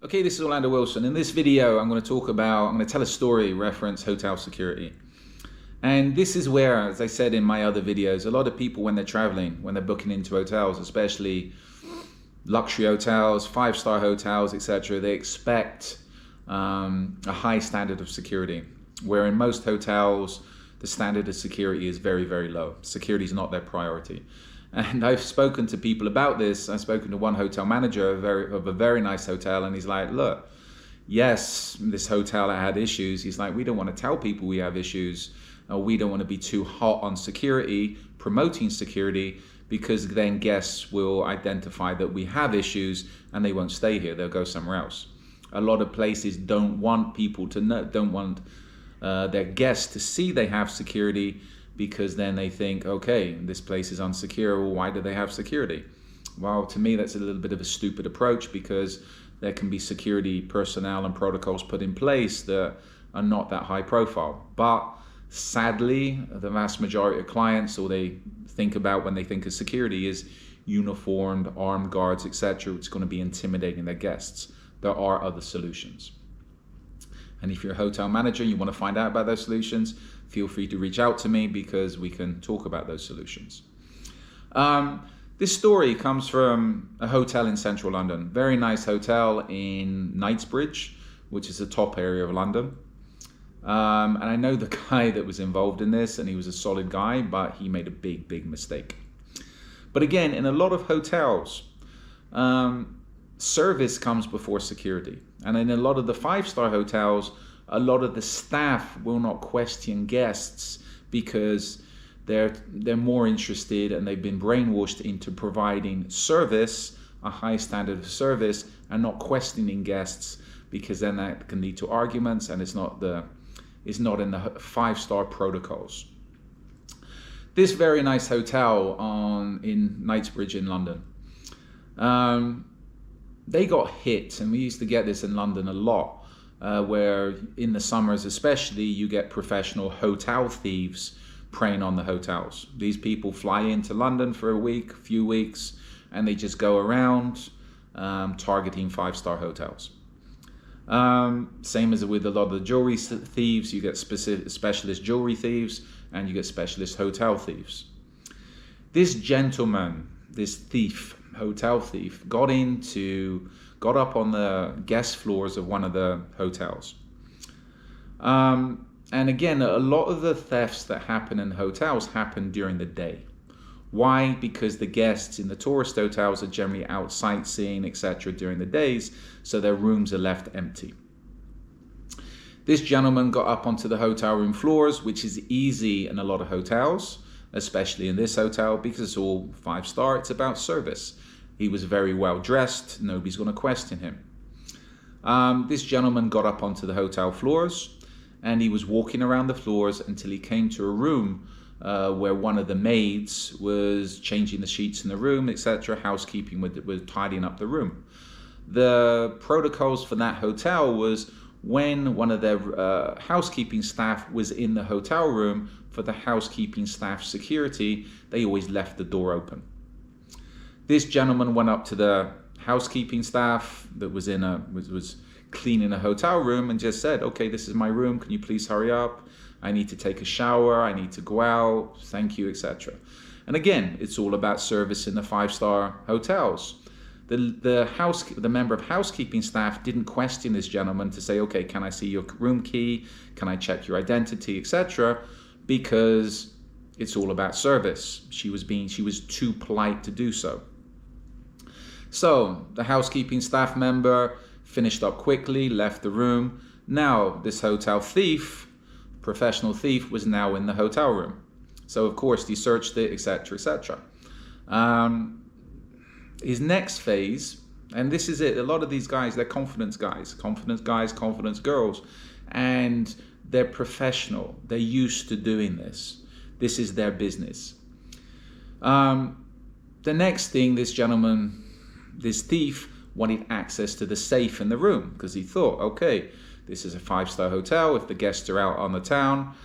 Okay, this is Orlando Wilson. In this video, I'm going to tell a story reference hotel security. And this is where, as I said in my other videos, a lot of people when they're traveling, when they're booking into hotels, especially luxury hotels, 5-star hotels, etc., they expect a high standard of security, where in most hotels, the standard of security is very, very low. Security is not their priority. And I've spoken to people about this. I've spoken to one hotel manager of a very nice hotel, and he's like, look, yes, this hotel had issues. He's like, we don't want to tell people we have issues. We don't want to be too hot on security, promoting security, because then guests will identify that we have issues and they won't stay here. They'll go somewhere else. A lot of places don't want people to know, don't want their guests to see they have security, because then they think, okay, this place is unsecure. Well, why do they have security? Well, to me, that's a little bit of a stupid approach, because there can be security personnel and protocols put in place that are not that high profile. But sadly, the vast majority of clients, all they think about when they think of security is uniformed, armed guards, etc. It's going to be intimidating their guests. There are other solutions. And if you're a hotel manager and you want to find out about those solutions, feel free to reach out to me, because we can talk about those solutions. This story comes from a hotel in central London. Very nice hotel in Knightsbridge, which is the top area of London. And I know the guy that was involved in this, and he was a solid guy, but he made a big, big mistake. But again, in a lot of hotels, service comes before security. And in a lot of the 5-star hotels, a lot of the staff will not question guests, because they're more interested and they've been brainwashed into providing service, a high standard of service, and not questioning guests, because then that can lead to arguments, and it's not in the 5-star protocols. This very nice hotel in Knightsbridge in London, they got hit, and we used to get this in London a lot, where in the summers especially, you get professional hotel thieves preying on the hotels. These people fly into London for a few weeks, and they just go around targeting 5-star hotels. Same as with a lot of the jewelry thieves, you get specialist jewelry thieves, and you get specialist hotel thieves. This gentleman, this thief, hotel thief, got up on the guest floors of one of the hotels. And again, a lot of the thefts that happen in hotels happen during the day. Why? Because the guests in the tourist hotels are generally out sightseeing, etc. during the days, so their rooms are left empty. This gentleman got up onto the hotel room floors, which is easy in a lot of hotels, especially in this hotel, because it's all 5-star, it's about service. He was very well dressed, nobody's going to question him. This gentleman got up onto the hotel floors, and he was walking around the floors until he came to a room where one of the maids was changing the sheets in the room, etc. Housekeeping was tidying up the room. The protocols for that hotel was, when one of their housekeeping staff was in the hotel room, for the housekeeping staff security, they always left the door open. This gentleman went up to the housekeeping staff that was was cleaning a hotel room, and just said, okay, this is my room, can you please hurry up? I need to take a shower, I need to go out, thank you, etc. And again, it's all about service in the 5-star hotels. The member of housekeeping staff didn't question this gentleman to say, okay, can I see your room key? Can I check your identity, etc. Because it's all about service. She was too polite to do so. So the housekeeping staff member finished up quickly, left the room. Now this hotel thief, professional thief, was now in the hotel room. So of course he searched it, etc., etc. His next phase, and this is it, a lot of these guys, they're confidence guys, confidence girls, and they're professional. They're used to doing this. This is their business. The next thing, this gentleman, this thief, wanted access to the safe in the room, because he thought, okay, this is a 5-star hotel. If the guests are out on the town,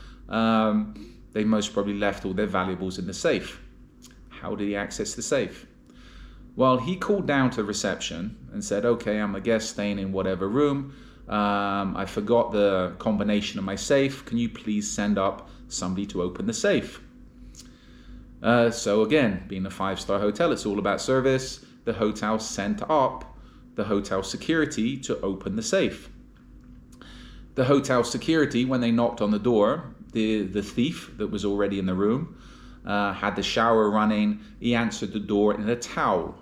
they most probably left all their valuables in the safe. How did he access the safe? Well, he called down to reception and said, okay, I'm a guest staying in whatever room. I forgot the combination of my safe. Can you please send up somebody to open the safe? So again, being a 5-star hotel, it's all about service. The hotel sent up the hotel security to open the safe. The hotel security, when they knocked on the door, the thief that was already in the room had the shower running. He answered the door in a towel.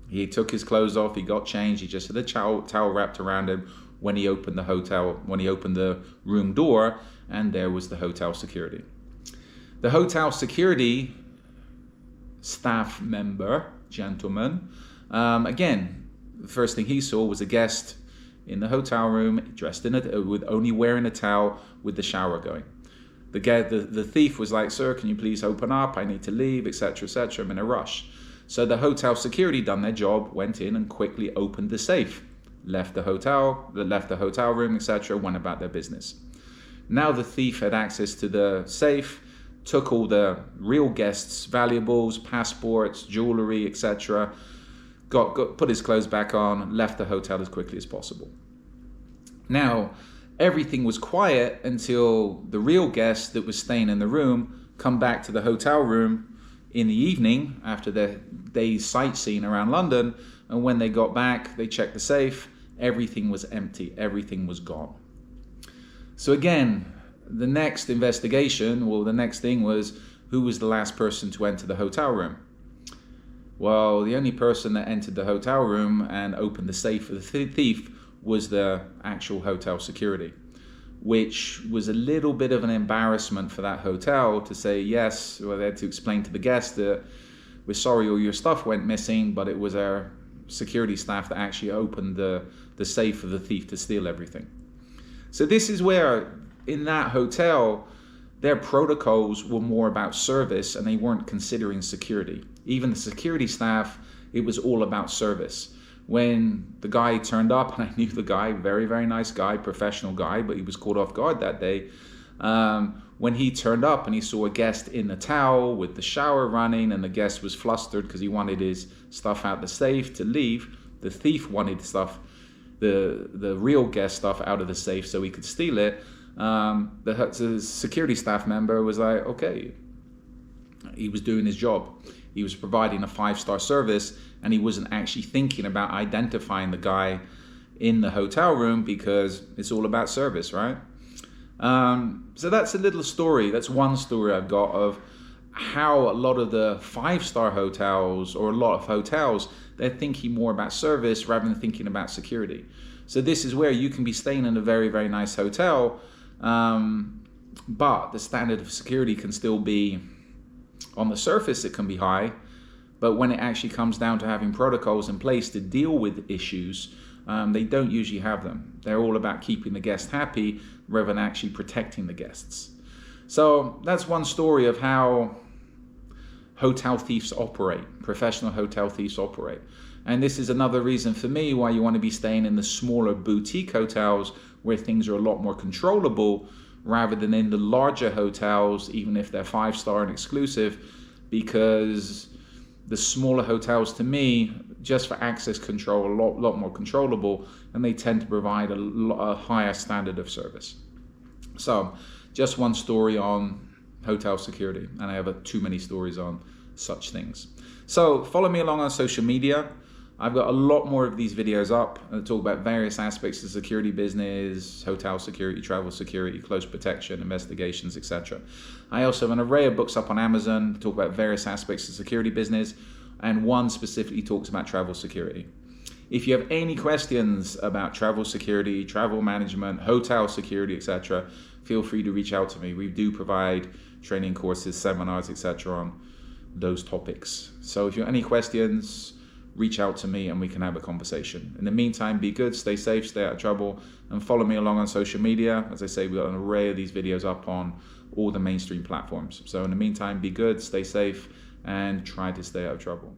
He took his clothes off, he got changed, he just had a towel wrapped around him when he opened the room door, and there was the hotel security. The hotel security staff member, gentleman, again, the first thing he saw was a guest in the hotel room dressed with only wearing a towel with the shower going. The thief was like, sir, can you please open up? I need to leave, etc., etc. I'm in a rush. So the hotel security done their job, went in and quickly opened the safe, left the hotel room, etc., went about their business. Now the thief had access to the safe, took all the real guests' valuables, passports, jewelry, etc., put his clothes back on, left the hotel as quickly as possible. Now, everything was quiet until the real guest that was staying in the room come back to the hotel room in the evening after their day's sightseeing around London, and when they got back, they checked the safe, everything was empty, everything was gone. So again, the next investigation, the next thing was, who was the last person to enter the hotel room? Well, the only person that entered the hotel room and opened the safe for the thief was the actual hotel security, which was a little bit of an embarrassment for that hotel to say, yes, well, they had to explain to the guest that we're sorry all your stuff went missing, but it was our security staff that actually opened the safe for the thief to steal everything. So this is where, in that hotel, their protocols were more about service and they weren't considering security. Even the security staff, it was all about service. When the guy turned up, and I knew the guy, very, very nice guy, professional guy, but he was caught off guard that day. When he turned up and he saw a guest in a towel with the shower running, and the guest was flustered because he wanted his stuff out the safe to leave. The thief wanted the real guest stuff out of the safe so he could steal it. The security staff member was like, okay, he was doing his job. He was providing a 5-star service, and he wasn't actually thinking about identifying the guy in the hotel room because it's all about service, right? So that's a little story. That's one story I've got of how a lot of the 5-star hotels, or a lot of hotels, they're thinking more about service rather than thinking about security. So this is where you can be staying in a very, very nice hotel, but the standard of security can still be, on the surface it can be high, but when it actually comes down to having protocols in place to deal with issues, they don't usually have them. They're all about keeping the guest happy rather than actually protecting the guests. So that's one story of how hotel thieves operate, professional hotel thieves operate. And this is another reason for me why you want to be staying in the smaller boutique hotels where things are a lot more controllable rather than in the larger hotels, even if they're 5-star and exclusive, because the smaller hotels, to me, just for access control, a lot more controllable, and they tend to provide a higher standard of service. So just one story on hotel security, and I have too many stories on such things. So follow me along on social media. I've got a lot more of these videos up that talk about various aspects of security business, hotel security, travel security, close protection, investigations, etc. I also have an array of books up on Amazon that talk about various aspects of security business, and one specifically talks about travel security. If you have any questions about travel security, travel management, hotel security, etc., feel free to reach out to me. We do provide training courses, seminars, etc. on those topics. So if you have any questions, reach out to me and we can have a conversation. In the meantime, be good, stay safe, stay out of trouble, and follow me along on social media. As I say, we've got an array of these videos up on all the mainstream platforms. So in the meantime, be good, stay safe, and try to stay out of trouble.